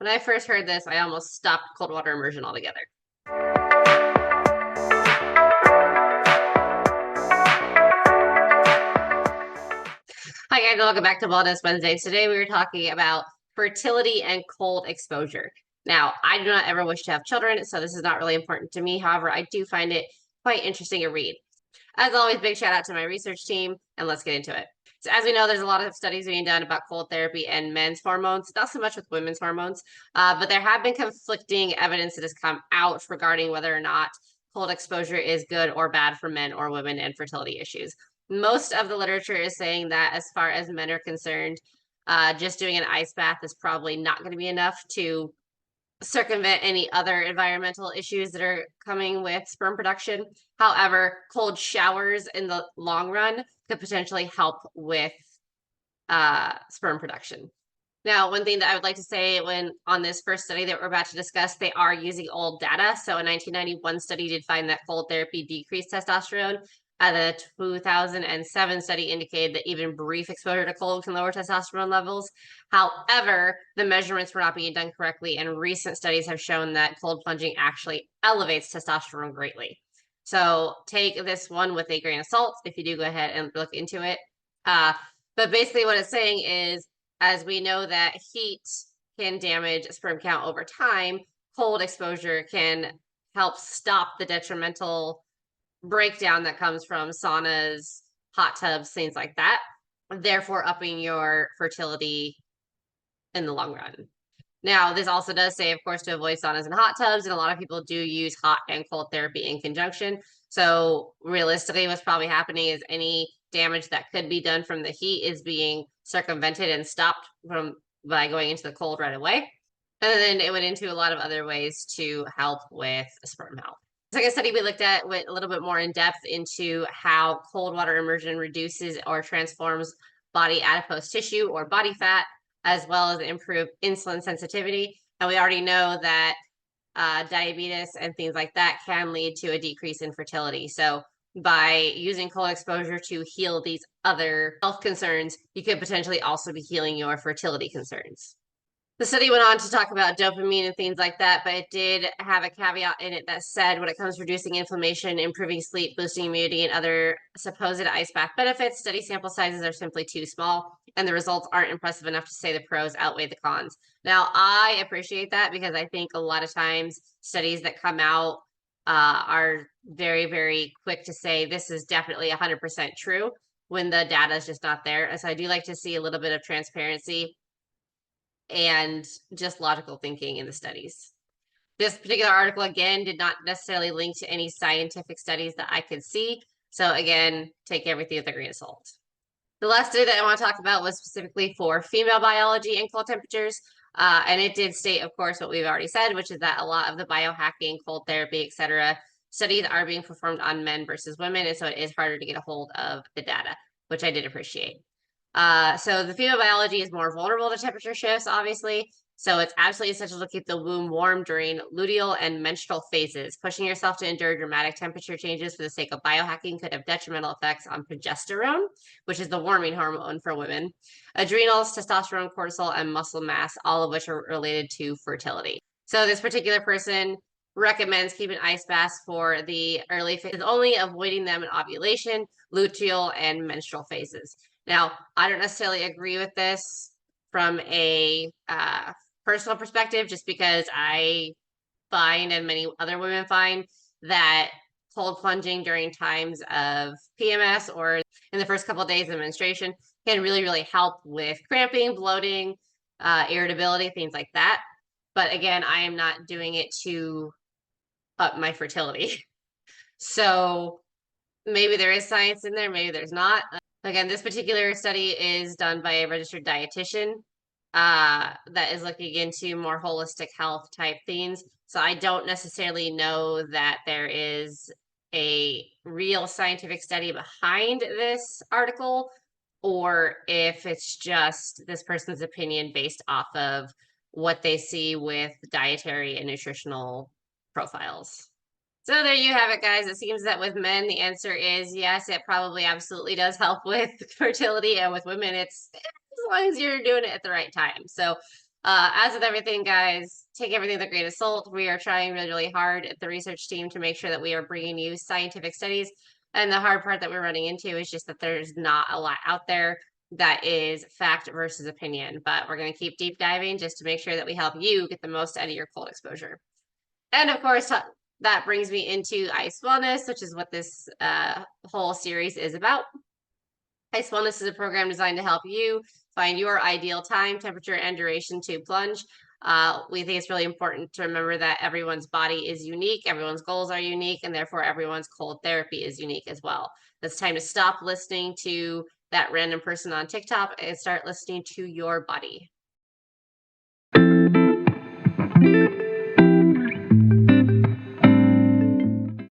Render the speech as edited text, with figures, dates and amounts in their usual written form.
When I first heard this, I almost stopped cold water immersion altogether. Hi guys, welcome back to Wellness Wednesday. Today we were talking about fertility and cold exposure. Now, I do not ever wish to have children, so this is not really important to me. However, I do find it quite interesting to read. As always, big shout out to my research team, and let's get into it. So as we know, there's a lot of studies being done about cold therapy and men's hormones, not so much with women's hormones, but there have been conflicting evidence that has come out regarding whether or not cold exposure is good or bad for men or women and fertility issues. Most of the literature is saying that as far as men are concerned, just doing an ice bath is probably not going to be enough to circumvent any other environmental issues that are coming with sperm production. However, cold showers in the long run could potentially help with sperm production. Now, one thing that I would like to say when on this first study that we're about to discuss, they are using old data. So a 1991 study did find that cold therapy decreased testosterone. The 2007 study indicated that even brief exposure to cold can lower testosterone levels. However, the measurements were not being done correctly, and recent studies have shown that cold plunging actually elevates testosterone greatly. So take this one with a grain of salt if you do go ahead and look into it. But basically what it's saying is, as we know that heat can damage sperm count over time, cold exposure can help stop the detrimental breakdown that comes from saunas, hot tubs, things like that, therefore upping your fertility in the long run. Now, this also does say, of course, to avoid saunas and hot tubs, and a lot of people do use hot and cold therapy in conjunction. So realistically, what's probably happening is any damage that could be done from the heat is being circumvented and stopped by going into the cold right away. And then it went into a lot of other ways to help with sperm health. The second study we looked at went a little bit more in depth into how cold water immersion reduces or transforms body adipose tissue or body fat, as well as improve insulin sensitivity. And we already know that diabetes and things like that can lead to a decrease in fertility. So by using cold exposure to heal these other health concerns, you could potentially also be healing your fertility concerns. The study went on to talk about dopamine and things like that, but it did have a caveat in it that said when it comes to reducing inflammation, improving sleep, boosting immunity, and other supposed ice bath benefits, study sample sizes are simply too small, and the results aren't impressive enough to say the pros outweigh the cons. Now, I appreciate that because I think a lot of times studies that come out are very, very quick to say this is definitely 100% true when the data is just not there. And so I do like to see a little bit of transparency and just logical thinking in the studies. This particular article, again, did not necessarily link to any scientific studies that I could see. So again, take everything with a grain of salt. The last study that I want to talk about was specifically for female biology and cold temperatures. And it did state, of course, what we've already said, which is that a lot of the biohacking, cold therapy, etc., studies are being performed on men versus women. And so it is harder to get a hold of the data, which I did appreciate. So the female biology is more vulnerable to temperature shifts, obviously. So it's absolutely essential to keep the womb warm during luteal and menstrual phases. Pushing yourself to endure dramatic temperature changes for the sake of biohacking could have detrimental effects on progesterone, which is the warming hormone for women, adrenals, testosterone, cortisol, and muscle mass, all of which are related to fertility. So this particular person recommends keeping ice baths for the early phases only, avoiding them in ovulation, luteal, and menstrual phases. Now, I don't necessarily agree with this from a personal perspective, just because I find, and many other women find, that cold plunging during times of PMS or in the first couple of days of menstruation can really, really help with cramping, bloating, irritability, things like that. But again, I am not doing it to up my fertility. So maybe there is science in there, maybe there's not. Again, this particular study is done by a registered dietitian that is looking into more holistic health type things. So I don't necessarily know that there is a real scientific study behind this article, or if it's just this person's opinion based off of what they see with dietary and nutritional profiles. So there you have it, guys. It seems that with men, the answer is yes, it probably absolutely does help with fertility. And with women, it's as long as you're doing it at the right time. So As with everything, guys, take everything with a grain of salt. We are trying really, really hard at the research team to make sure that we are bringing you scientific studies. And the hard part that we're running into is just that there's not a lot out there that is fact versus opinion. But we're going to keep deep diving just to make sure that we help you get the most out of your cold exposure. And of course, that brings me into ice wellness, which is what this whole series is about. Ice Wellness is a program designed to help you find your ideal time, temperature, and duration to plunge. We think it's really important to remember that everyone's body is unique, everyone's goals are unique, and therefore everyone's cold therapy is unique as well. It's time to stop listening to that random person on TikTok and start listening to your body.